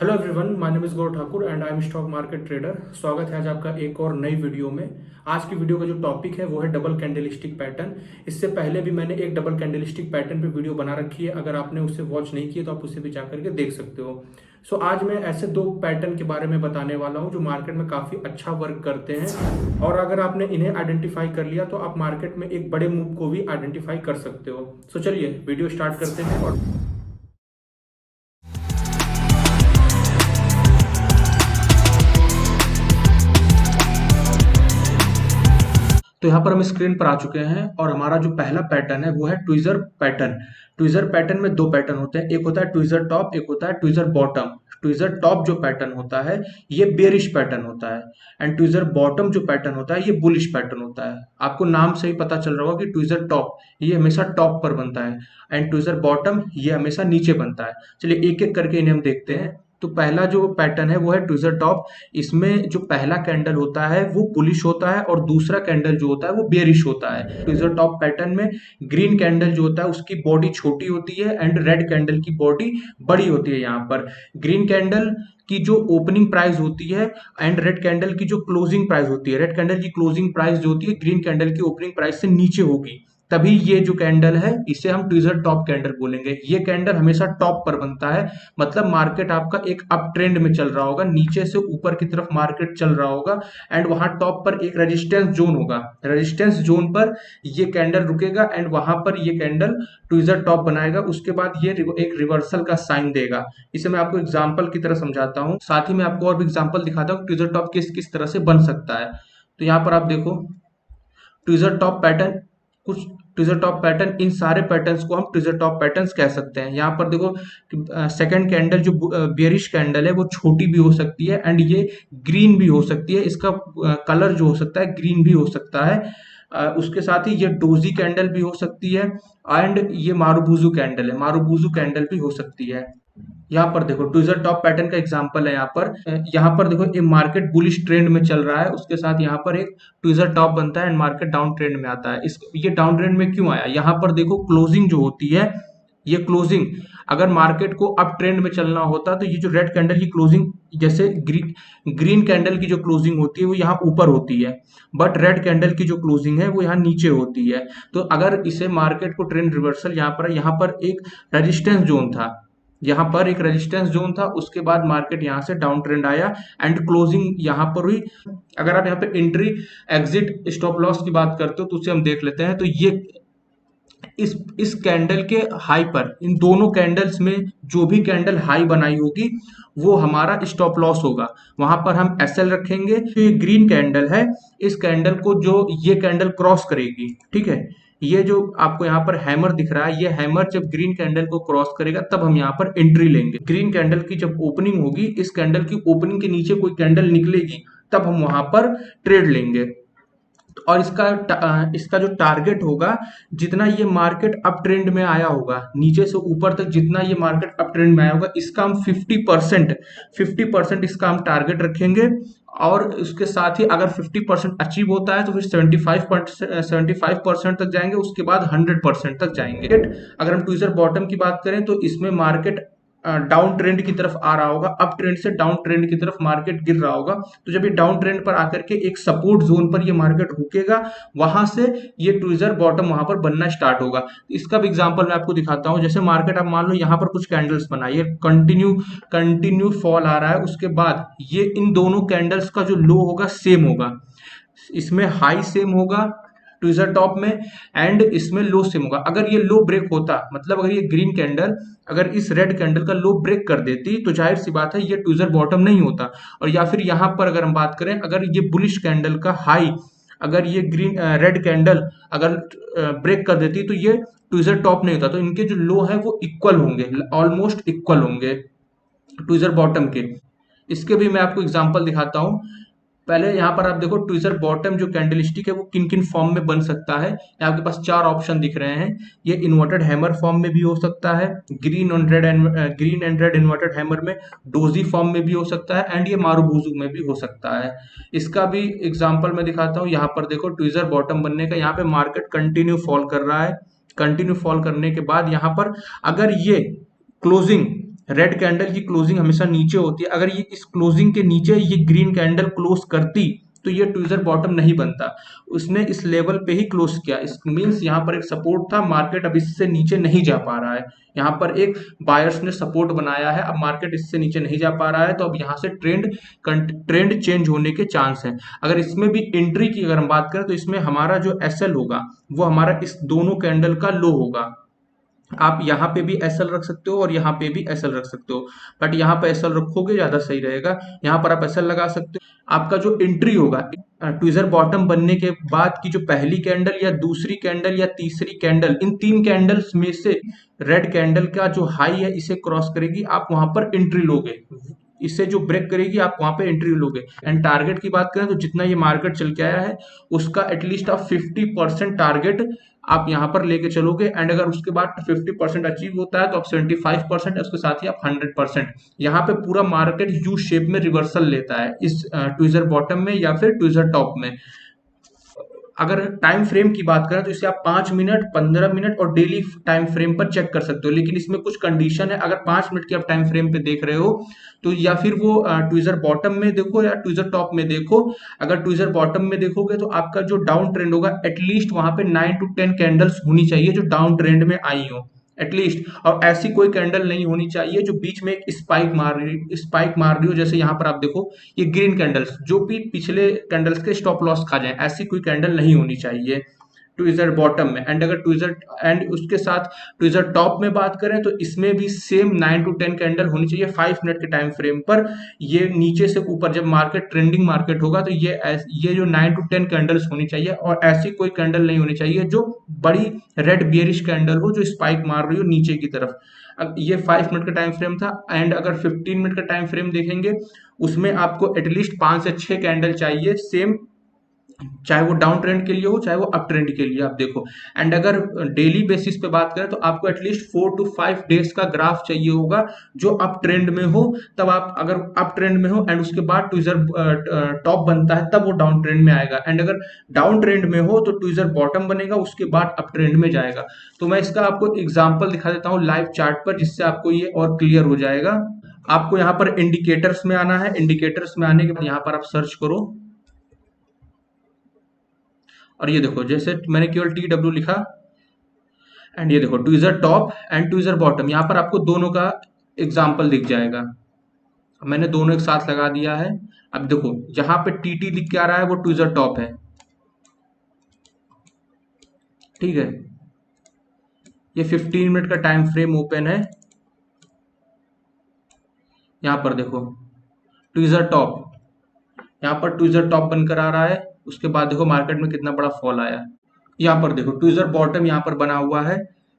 Hello everyone, my name is Gaurav Thakur and I am stock market trader. स्वागत है आज आपका एक और नई वीडियो में। आज की वीडियो का जो टॉपिक है वो है डबल कैंडलस्टिक पैटर्न। इससे पहले भी मैंने एक डबल कैंडलस्टिक पैटर्न पे वीडियो बना रखी है। अगर आपने उसे वॉच नहीं किया तो आप उसे भी जाकर के देख सकते हो। सो आज मैं ऐसे दो पैटर्न के बारे में बताने वाला हूँ जो मार्केट में काफी अच्छा वर्क करते हैं, और अगर आपने इन्हें आइडेंटिफाई कर लिया तो आप मार्केट में एक बड़े मूव को भी आइडेंटिफाई कर सकते हो। सो चलिए वीडियो स्टार्ट करते हैं। और तो यहाँ पर हम स्क्रीन पर आ चुके हैं और हमारा जो पहला पैटर्न है वो है ट्विजर पैटर्न। ट्विजर पैटर्न में दो पैटर्न होते हैं, एक होता है ट्विजर टॉप, एक होता है ट्विजर बॉटम। ट्विजर टॉप जो पैटर्न होता है ये बेरिश पैटर्न होता है, एंड ट्विजर बॉटम जो पैटर्न होता है ये बुलिश पैटर्न होता है। आपको नाम से ही पता चल रहा होगा कि ट्विजर टॉप ये हमेशा टॉप पर बनता है एंड ट्विजर बॉटम ये हमेशा नीचे बनता है। चलिए एक एक करके इन्हें हम देखते हैं। तो पहला जो पैटर्न है वो है ट्विजर टॉप। इसमें जो पहला कैंडल होता है वो बुलिश होता है और दूसरा कैंडल जो होता है वो बेरिश होता है। ट्विजर टॉप पैटर्न में ग्रीन कैंडल जो होता है उसकी बॉडी छोटी होती है एंड रेड कैंडल की बॉडी बड़ी होती है। यहाँ पर ग्रीन कैंडल की जो ओपनिंग प्राइस होती है एंड रेड कैंडल की जो क्लोजिंग प्राइस होती है, रेड कैंडल की क्लोजिंग प्राइस जो होती है ग्रीन कैंडल की ओपनिंग प्राइस से नीचे होगी, तभी ये जो कैंडल है इसे हम ट्विजर टॉप कैंडल बोलेंगे। ये कैंडल हमेशा टॉप पर बनता है, मतलब मार्केट आपका एक अप ट्रेंड में चल रहा होगा, नीचे से ऊपर की तरफ मार्केट चल रहा होगा एंड वहां टॉप पर एक रेजिस्टेंस जोन होगा। रेजिस्टेंस जोन पर ये कैंडल रुकेगा एंड वहां पर ये कैंडल ट्विजर टॉप बनाएगा। उसके बाद ये एक रिवर्सल का साइन देगा। इसे मैं आपको एग्जांपल की तरह समझाता हूँ, साथ ही मैं आपको और भी एग्जांपल दिखाता हूँ ट्विजर टॉप किस किस तरह से बन सकता है। तो यहाँ पर आप देखो ट्विजर टॉप पैटर्न, कुछ ट्विजर टॉप पैटर्न, इन सारे पैटर्न्स को हम ट्विजर टॉप पैटर्न्स कह सकते हैं। यहाँ पर देखो सेकंड कैंडल जो बेरिश कैंडल है वो छोटी भी हो सकती है एंड ये ग्रीन भी हो सकती है। इसका कलर जो हो सकता है ग्रीन भी हो सकता है। उसके साथ ही ये डोजी कैंडल भी हो सकती है एंड ये मारुबुजू कैंडल है, मारुबुजू कैंडल भी हो सकती है। यहाँ पर देखो ट्विजर टॉप पैटर्न का एग्जांपल है। यहाँ पर देखो ये मार्केट बुलिश ट्रेंड में चल रहा है, उसके साथ यहाँ पर एक ट्विजर टॉप बनता है एंड मार्केट डाउन ट्रेंड में आता है। ये डाउन ट्रेंड में क्यों आया? यहाँ पर देखो क्लोजिंग जो होती है, ये क्लोजिंग अगर मार्केट को अप ट्रेंड में चलना होता तो ये जो रेड कैंडल की क्लोजिंग, जैसे ग्रीन कैंडल की जो क्लोजिंग होती है वो यहाँ ऊपर होती है, बट रेड कैंडल की जो क्लोजिंग है वो यहाँ नीचे होती है। तो अगर इसे मार्केट को ट्रेंड रिवर्सल यहाँ पर एक रेजिस्टेंस जोन था, यहाँ पर एक रेजिस्टेंस जोन था, उसके बाद मार्केट यहाँ से डाउन ट्रेंड आया एंड क्लोजिंग यहाँ पर हुई। अगर आप यहाँ पे एंट्री एग्जिट स्टॉप लॉस की बात करते हो तो उसे हम देख लेते हैं। तो ये इस कैंडल के हाई पर, इन दोनों कैंडल्स में जो भी कैंडल हाई बनाई होगी वो हमारा स्टॉप लॉस होगा, वहां पर हम एसएल रखेंगे। तो ये ग्रीन कैंडल है, इस कैंडल को जो ये कैंडल क्रॉस करेगी, ठीक है, ये जो आपको यहाँ पर हैमर दिख रहा है, ये हैमर जब ग्रीन कैंडल को क्रॉस करेगा तब हम यहाँ पर एंट्री लेंगे। ग्रीन कैंडल की जब ओपनिंग होगी, इस कैंडल की ओपनिंग के नीचे कोई कैंडल निकलेगी तब हम वहां पर ट्रेड लेंगे। और इसका जो टारगेट होगा, जितना ये मार्केट अप ट्रेंड में आया होगा, नीचे से ऊपर तक जितना ये मार्केट अप ट्रेंड में आया होगा, इसका हम 50% इसका हम टारगेट रखेंगे। और उसके साथ ही अगर 50% अचीव होता है तो फिर 75% तक जाएंगे, उसके बाद 100% तक जाएंगे। अगर हम ट्विजर बॉटम की बात करें तो इसमें मार्केट डाउन ट्रेंड की तरफ आ रहा होगा, अप ट्रेंड से डाउन ट्रेंड की तरफ मार्केट गिर रहा होगा। तो जब ये डाउन ट्रेंड पर आकर के एक सपोर्ट जोन पर ये मार्केट रुकेगा, वहां से ये ट्विजर बॉटम वहां पर बनना स्टार्ट होगा। इसका भी एग्जांपल मैं आपको दिखाता हूं। जैसे मार्केट आप मान लो यहाँ पर कुछ कैंडल्स बनाई है, कंटिन्यू फॉल आ रहा है, उसके बाद ये इन दोनों कैंडल्स का जो लो होगा सेम होगा, इसमें हाई सेम होगा ट्विजर टॉप में एंड इसमें लो सेम होगा। अगर ये लो ब्रेक होता, मतलब अगर ये ग्रीन कैंडल अगर इस रेड कैंडल का लो ब्रेक कर देती तो जाहिर सी बात है ये ट्विजर बॉटम नहीं होता। और या फिर यहाँ पर अगर हम बात करें, अगर ये बुलिश कैंडल का हाई अगर ये रेड कैंडल अगर ब्रेक कर देती तो ये ट्विजर टॉप नहीं होता। तो इनके जो लो है वो इक्वल होंगे, ऑलमोस्ट इक्वल होंगे ट्विजर बॉटम के। इसके भी मैं आपको एग्जांपल दिखाता हूं। पहले यहाँ पर आप देखो ट्विजर बॉटम जो कैंडलस्टिक है वो किन किन फॉर्म में बन सकता है। आपके पास चार ऑप्शन दिख रहे हैं। ये इन्वर्टेड हैमर फॉर्म में भी हो सकता है, green and red inverted hammer में, डोजी फॉर्म में भी हो सकता है एंड ये मारुबुजू में भी हो सकता है। इसका भी एग्जांपल मैं दिखाता हूँ। यहाँ पर देखो ट्विजर बॉटम बनने का, यहाँ पे मार्केट कंटिन्यू फॉल कर रहा है, कंटिन्यू फॉल करने के बाद यहाँ पर अगर ये क्लोजिंग रेड कैंडल की क्लोजिंग हमेशा नीचे होती है। अगर ये इस क्लोजिंग के नीचे ये ग्रीन कैंडल क्लोज करती तो ये ट्विज़र बॉटम नहीं बनता। उसने इस लेवल पे ही क्लोज किया, इस मींस यहाँ पर एक सपोर्ट था, मार्केट अब इससे नीचे नहीं जा पा रहा है। यहाँ पर एक बायर्स ने सपोर्ट बनाया है, अब मार्केट इससे नीचे नहीं जा पा रहा है, तो अब यहाँ से ट्रेंड चेंज होने के चांस है। अगर इसमें भी एंट्री की अगर हम बात करें तो इसमें हमारा जो एसएल होगा वो हमारा इस दोनों कैंडल का लो होगा। आप यहाँ पे भी एसएल रख सकते हो और यहाँ पे भी एसएल रख सकते हो, बट यहाँ पे एसएल रखोगे ज्यादा सही रहेगा। यहाँ पर आप एसएल लगा सकते हो। आपका जो एंट्री होगा ट्विजर बॉटम बनने के बाद की जो पहली कैंडल या दूसरी कैंडल या तीसरी कैंडल, इन तीन कैंडल्स में से रेड कैंडल का जो हाई है इसे क्रॉस करेगी, आप वहां पर एंट्री लोगे। इससे जो ब्रेक करेगी आप वहां पे एंट्री लोगे। एंड टारगेट की बात करें तो जितना ये मार्केट चल के आया है उसका एटलीस्ट आप 50% टारगेट आप यहाँ पर लेके चलोगे। एंड अगर उसके बाद 50% अचीव होता है तो आप 75%, उसके साथ ही आप 100%। यहाँ पे पूरा मार्केट यू शेप में रिवर्सल लेता है इस ट्विजर बॉटम में या फिर ट्विजर टॉप में। अगर टाइम फ्रेम की बात करें तो इसे आप 5 मिनट, 15 मिनट और डेली टाइम फ्रेम पर चेक कर सकते हो, लेकिन इसमें कुछ कंडीशन है। अगर 5 मिनट की आप टाइम फ्रेम पे देख रहे हो तो या फिर वो ट्विजर बॉटम में देखो या ट्विजर टॉप में देखो। अगर ट्विजर बॉटम में देखोगे तो आपका जो डाउन ट्रेंड होगा एटलीस्ट वहां पे 9 to 10 कैंडल्स होनी चाहिए जो डाउन ट्रेंड में आई हो एटलीस्ट। और ऐसी कोई कैंडल नहीं होनी चाहिए जो बीच में एक स्पाइक मार रही हो, जैसे यहाँ पर आप देखो ये ग्रीन कैंडल्स जो भी पिछले कैंडल्स के स्टॉप लॉस खा जाए, ऐसी कोई कैंडल नहीं होनी चाहिए ट्विजर बॉटम में। एंड अगर ट्विजर एंड उसके साथ ट्विजर टॉप में बात करें तो इसमें भी सेम 9 to 10 कैंडल होनी चाहिए 5 मिनट के टाइम फ्रेम पर। ये नीचे से ऊपर जब मार्केट ट्रेंडिंग मार्केट होगा तो ये जो 9 to 10 कैंडल्स होनी चाहिए, और ऐसी कोई कैंडल नहीं होनी चाहिए जो बड़ी रेड बियरिश कैंडल हो जो स्पाइक मार रही हो नीचे की तरफ। अब ये 5 मिनट का टाइम फ्रेम था। एंड अगर 15 मिनट का टाइम फ्रेम देखेंगे उसमें आपको एटलीस्ट 5 से 6 कैंडल चाहिए सेम, चाहे वो डाउन ट्रेंड के लिए हो चाहे वो अप ट्रेंड के लिए, आप देखो। एंड अगर डेली बेसिस पे बात करें तो आपको एटलीस्ट 4 to 5 डेज का ग्राफ चाहिए होगा जो अप ट्रेंड में हो। तब आप अगर अप ट्रेंड में हो एंड उसके बाद ट्विजर टॉप बनता है तब वो डाउन ट्रेंड में आएगा। एंड अगर डाउन ट्रेंड में हो तो ट्विजर बॉटम बनेगा, उसके बाद अप ट्रेंड में जाएगा। तो मैं इसका आपको एग्जाम्पल दिखा देता हूँ लाइव चार्ट पर, जिससे आपको ये और क्लियर हो जाएगा। आपको यहाँ पर इंडिकेटर्स में आना है। इंडिकेटर्स में आने के बाद यहाँ पर आप सर्च करो और ये देखो जैसे मैंने केवल TW लिखा एंड ये देखो tweezer top and tweezer bottom, यहाँ पर आपको दोनों का एग्जाम्पल दिख जाएगा। मैंने दोनों एक साथ लगा दिया है। अब देखो जहां पे TT लिख के आ रहा है वो ट्विजर टॉप है, ठीक है। ये 15 मिनट का टाइम फ्रेम ओपन है। यहाँ पर देखो ट्विजर टॉप, यहाँ पर ट्विजर टॉप बनकर आ रहा है। उसके बाद देखो मार्केट में कितना बड़ा फॉल आया। यहाँ पर देखो ट्विजर बॉटम यहाँ पर बना हुआ है,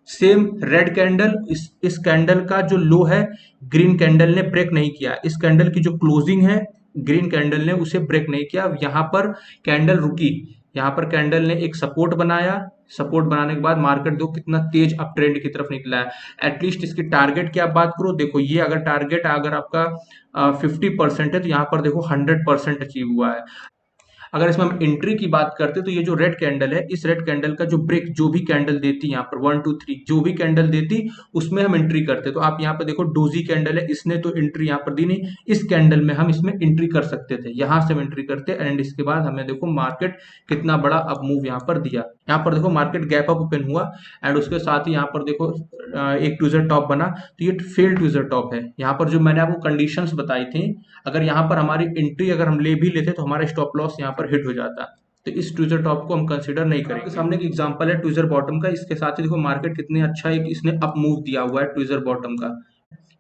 सेम रेड कैंडल। इस कैंडल का जो लो है ग्रीन कैंडल ने ब्रेक नहीं किया, इस कैंडल की जो क्लोजिंग है ग्रीन कैंडल ने उसे ब्रेक नहीं किया। यहाँ पर कैंडल रुकी, यहाँ पर कैंडल ने एक सपोर्ट बनाया। सपोर्ट बनाने के बाद मार्केट दो कितना तेज अप ट्रेंड की तरफ निकला है। एटलीस्ट इसकी टारगेट की आप बात करो, देखो ये अगर टारगेट अगर आपका 50% है तो यहाँ पर देखो 100% अचीव हुआ है। अगर इसमें हम एंट्री की बात करते हैं तो ये जो रेड कैंडल है इस रेड कैंडल का जो ब्रेक जो भी कैंडल देती यहाँ पर 1 2 3 जो भी कैंडल देती उसमें हम एंट्री करते। तो आप यहाँ पर देखो डोजी कैंडल है, इसने तो एंट्री यहाँ पर दी नहीं, इस कैंडल में हम इसमें एंट्री कर सकते थे, यहाँ से हम एंट्री करते एंड इसके बाद हमें देखो मार्केट कितना बड़ा अप मूव यहाँ पर दिया। यहाँ पर देखो मार्केट गैप अप ओपन हुआ एंड उसके साथ ही यहाँ पर देखो एक ट्विजर टॉप बना, तो ये फेल ट्विजर टॉप है। यहाँ पर जो मैंने आपको कंडीशंस बताई थी, अगर यहाँ पर हमारी एंट्री अगर हम ले भी लेते तो हमारा स्टॉप लॉस यहाँ पर हिट हो जाता, तो इस ट्विजर टॉप को हम कंसीडर नहीं करेंगे। सामने एक एग्जांपल है ट्विजर बॉटम का, इसके साथ ही देखो मार्केट कितने अच्छा एक इसने अप मूव दिया हुआ है ट्विजर बॉटम का।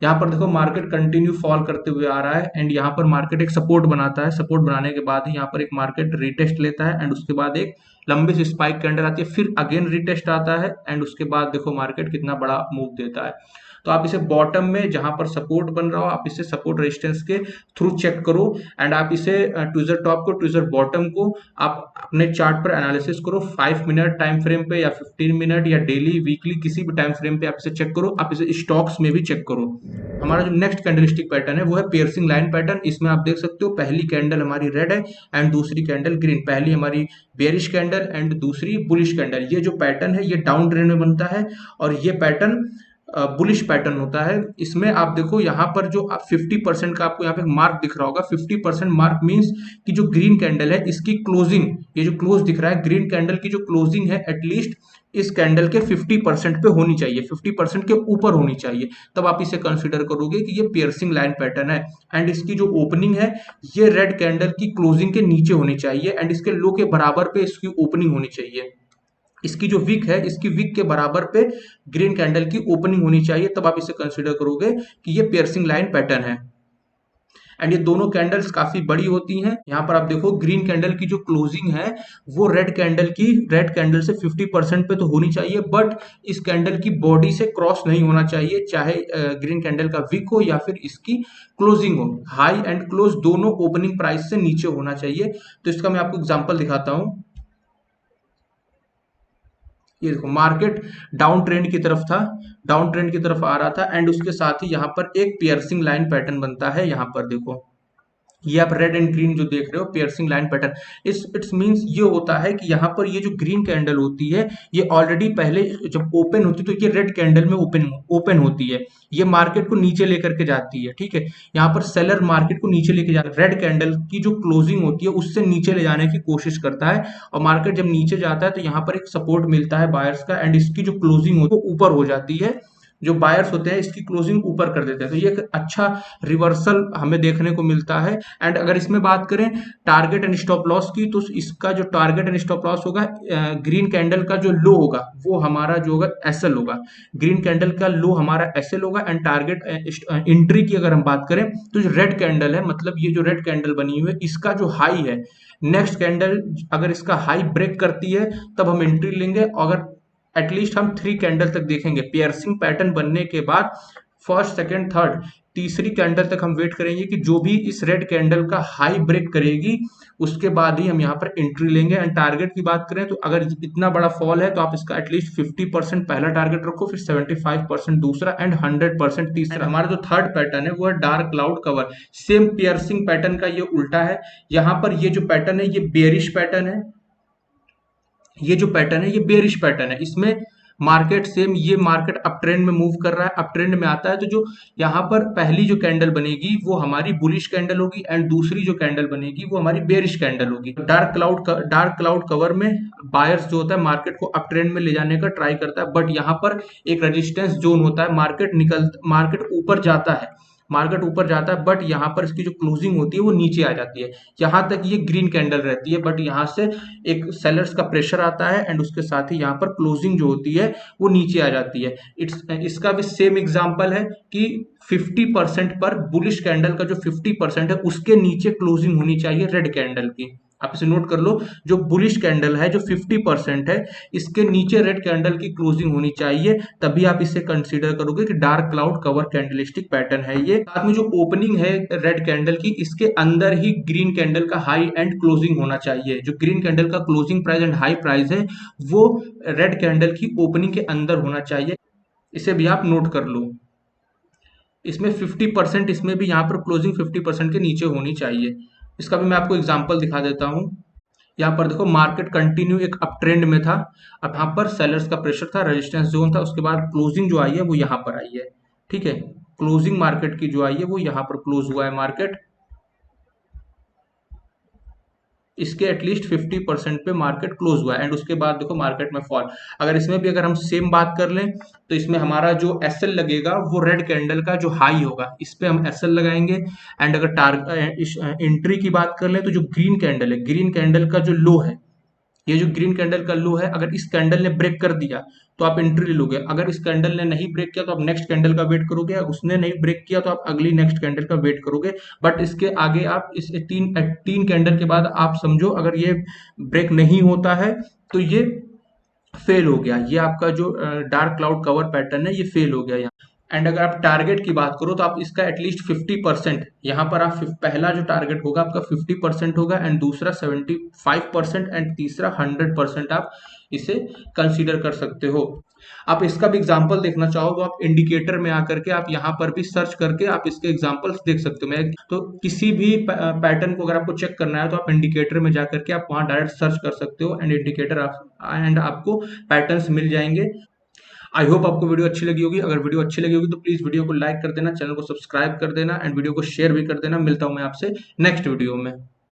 यहाँ पर देखो मार्केट कंटिन्यू फॉल करते हुए आ रहा है एंड यहाँ पर मार्केट एक सपोर्ट बनाता है। सपोर्ट बनाने के बाद ही यहाँ पर एक मार्केट रीटेस्ट लेता है एंड उसके बाद एक लंबी सी स्पाइक कैंडल आती है, फिर अगेन रीटेस्ट आता है एंड उसके बाद देखो मार्केट कितना बड़ा मूव देता है। तो आप इसे बॉटम में जहां पर सपोर्ट बन रहा हो आप इसे सपोर्ट रेजिस्टेंस के थ्रू चेक करो एंड आप इसे ट्विजर टॉप को ट्विजर बॉटम को आप अपने चार्ट पर एनालिसिस करो 5 मिनट टाइम फ्रेम पे या 15 मिनट या डेली वीकली किसी भी टाइम फ्रेम पे आप इसे चेक करो। आप इसे स्टॉक्स में भी चेक करो। हमारा जो नेक्स्ट कैंडलस्टिक पैटर्न है वो है पियर्सिंग लाइन पैटर्न। इसमें आप देख सकते हो पहली कैंडल हमारी रेड है एंड दूसरी कैंडल ग्रीन, पहली हमारी बेयरिश कैंडल एंड दूसरी बुलिश कैंडल। ये जो पैटर्न है ये डाउन ट्रेंड में बनता है और ये पैटर्न बुलिश पैटर्न होता है। इसमें आप देखो यहाँ पर जो 50% का आपको यहाँ पे मार्क दिख रहा होगा, 50% मार्क मीन्स कि जो ग्रीन कैंडल है इसकी क्लोजिंग, ये जो क्लोज दिख रहा है ग्रीन कैंडल की जो क्लोजिंग है एटलीस्ट इस कैंडल के 50% पे होनी चाहिए, 50% के ऊपर होनी चाहिए, तब आप इसे कंसिडर करोगे कि ये पियर्सिंग लाइन पैटर्न है। एंड इसकी जो ओपनिंग है ये रेड कैंडल की क्लोजिंग के नीचे होनी चाहिए एंड इसके लो के बराबर पे इसकी ओपनिंग होनी चाहिए। इसकी जो विक है इसकी विक के बराबर पे ग्रीन कैंडल की ओपनिंग होनी चाहिए, तब आप इसे कंसिडर करोगे कि ये पियर्सिंग लाइन पैटर्न है। एंड ये दोनों कैंडल्स काफी बड़ी होती हैं। यहाँ पर आप देखो ग्रीन कैंडल की जो क्लोजिंग है वो रेड कैंडल से 50% पे तो होनी चाहिए, बट इस कैंडल की बॉडी से क्रॉस नहीं होना चाहिए, चाहे ग्रीन कैंडल का विक हो या फिर इसकी क्लोजिंग हो। हाई एंड क्लोज दोनों ओपनिंग प्राइस से नीचे होना चाहिए। तो इसका मैं आपको एग्जांपल दिखाता हूं। ये देखो मार्केट डाउन ट्रेंड की तरफ था, डाउन ट्रेंड की तरफ आ रहा था एंड उसके साथ ही यहाँ पर एक पियर्सिंग लाइन पैटर्न बनता है। यहाँ पर देखो ये आप रेड एंड ग्रीन जो देख रहे हो piercing line pattern, it's means ये होता है कि यहाँ पर ये जो ग्रीन कैंडल होती है ये ऑलरेडी पहले जब ओपन होती है तो ये रेड कैंडल में ओपन होती है, ये मार्केट को नीचे लेकर के जाती है। ठीक है, यहाँ पर सेलर मार्केट को नीचे लेके जा रेड कैंडल की जो क्लोजिंग होती है उससे नीचे ले जाने की कोशिश करता है, और मार्केट जब नीचे जाता है तो यहाँ पर एक सपोर्ट मिलता है बायर्स का एंड इसकी जो क्लोजिंग होती है वो ऊपर हो जाती है, जो बायर्स होते हैं इसकी क्लोजिंग ऊपर कर देते हैं। तो ये एक अच्छा रिवर्सल हमें देखने को मिलता है। एंड अगर इसमें बात करें टारगेट एंड स्टॉप लॉस की, तो इसका जो टारगेट एंड स्टॉप लॉस होगा ग्रीन कैंडल का जो लो होगा वो हमारा जो होगा एसएल होगा, ग्रीन कैंडल का लो हमारा एसएल होगा। एंड टारगेट एंट्री की अगर हम बात करें तो जो रेड कैंडल है, मतलब ये जो रेड कैंडल बनी हुई है इसका जो हाई है, नेक्स्ट कैंडल अगर इसका हाई ब्रेक करती है तब हम एंट्री लेंगे। अगर एटलीस्ट हम 3 कैंडल तक देखेंगे पियर्सिंग पैटर्न बनने के बाद, फर्स्ट सेकंड थर्ड तीसरी कैंडल तक हम वेट करेंगे कि जो भी इस रेड कैंडल का हाई ब्रेक करेगी उसके बाद ही हम यहाँ पर एंट्री लेंगे। एंड टारगेट की बात करें तो अगर इतना बड़ा फॉल है तो आप इसका एटलीस्ट 50% पहला टारगेट रखो, फिर 75% दूसरा एंड 100% तीसरा। हमारा जो थर्ड पैटर्न है वो है dark cloud cover, same piercing pattern का ये उल्टा है। यहाँ पर ये जो पैटर्न है ये बेयरिश पैटर्न है, ये जो पैटर्न है ये बेयरिश पैटर्न है। इसमें मार्केट सेम ये मार्केट अप ट्रेंड में मूव कर रहा है, अप ट्रेंड में आता है तो जो यहाँ पर पहली जो कैंडल बनेगी वो हमारी बुलिश कैंडल होगी एंड दूसरी जो कैंडल बनेगी वो हमारी बेयरिश कैंडल होगी। डार्क क्लाउड कवर में बायर्स जो होता है मार्केट को अप ट्रेंड में ले जाने का ट्राई करता है, बट यहाँ पर एक रेजिस्टेंस जोन होता है, मार्केट ऊपर जाता है, मार्केट ऊपर जाता है बट यहाँ पर इसकी जो क्लोजिंग होती है वो नीचे आ जाती है। यहाँ तक ये ग्रीन कैंडल रहती है बट यहाँ से एक सेलर्स का प्रेशर आता है एंड उसके साथ ही यहाँ पर क्लोजिंग जो होती है वो नीचे आ जाती है। इसका भी सेम एग्जांपल है कि 50% पर बुलिश कैंडल का जो 50% है उसके नीचे क्लोजिंग होनी चाहिए रेड कैंडल की। आप इसे नोट कर लो, जो बुलिश कैंडल है जो 50% है इसके नीचे रेड कैंडल की क्लोजिंग होनी चाहिए, तभी आप इसे कंसीडर करोगे कि dark cloud cover candlestick pattern है। ये साथ में जो ओपनिंग है रेड कैंडल की इसके अंदर ही ग्रीन कैंडल का हाई एंड क्लोजिंग होना चाहिए, जो ग्रीन कैंडल का closing price and high price है वो रेड कैंडल की ओपनिंग के अंदर होना चाहिए। इसे भी आप नोट कर लो। इसमें 50%, इसमें भी यहाँ पर क्लोजिंग 50% के नीचे होनी चाहिए। इसका भी मैं आपको एग्जांपल दिखा देता हूँ। यहाँ पर देखो मार्केट कंटिन्यू एक अप ट्रेंड में था, अब यहाँ पर सेलर्स का प्रेशर था, रेजिस्टेंस जोन था, उसके बाद क्लोजिंग जो आई है वो यहाँ पर आई है। ठीक है, क्लोजिंग मार्केट की जो आई है वो यहाँ पर क्लोज हुआ है मार्केट, इसके एटलीस्ट 50% पे मार्केट क्लोज हुआ है एंड उसके बाद देखो मार्केट में फॉल। अगर इसमें भी अगर हम सेम बात कर लें तो इसमें हमारा जो एसएल लगेगा वो रेड कैंडल का जो हाई होगा इस पे हम एसएल लगाएंगे। एंड अगर एंट्री की बात कर लें तो जो ग्रीन कैंडल है, ग्रीन कैंडल का जो लो है, ये जो ग्रीन कैंडल का लो है, अगर इस कैंडल ने ब्रेक कर दिया तो आप एंट्री ले लोगे। अगर इस कैंडल ने नहीं ब्रेक किया तो आप नेक्स्ट कैंडल का वेट करोगे, उसने नहीं ब्रेक किया तो आप अगली नेक्स्ट कैंडल का वेट करोगे। बट इसके आगे आप इस तीन कैंडल के बाद आप समझो अगर ये ब्रेक नहीं होता है तो ये फेल हो गया, ये आपका जो डार्क क्लाउड कवर पैटर्न है ये फेल हो गया यहाँ। एंड अगर आप टारगेट की बात करो तो आप इसका एटलीस्ट 50%, यहाँ पर आप पहला जो टारगेट होगा आपका 50% होगा एंड दूसरा 75% एंड तीसरा 100% आप इसे कंसीडर कर सकते हो। आप इसका भी एग्जांपल देखना चाहो तो आप इंडिकेटर में आकर के आप यहाँ पर भी सर्च करके आप इसके एग्जांपल्स देख सकते हो। मैं तो किसी भी पैटर्न को अगर आपको चेक करना है तो आप इंडिकेटर में जाकर के आप वहाँ डायरेक्ट सर्च कर सकते हो एंड इंडिकेटर आप एंड आपको पैटर्न्स मिल जाएंगे। आई होप आपको वीडियो अच्छी लगी होगी। अगर वीडियो अच्छी लगी होगी तो प्लीज वीडियो को लाइक कर देना, चैनल को सब्सक्राइब कर देना एंड वीडियो को शेयर भी कर देना। मिलता हूं मैं आपसे नेक्स्ट वीडियो में।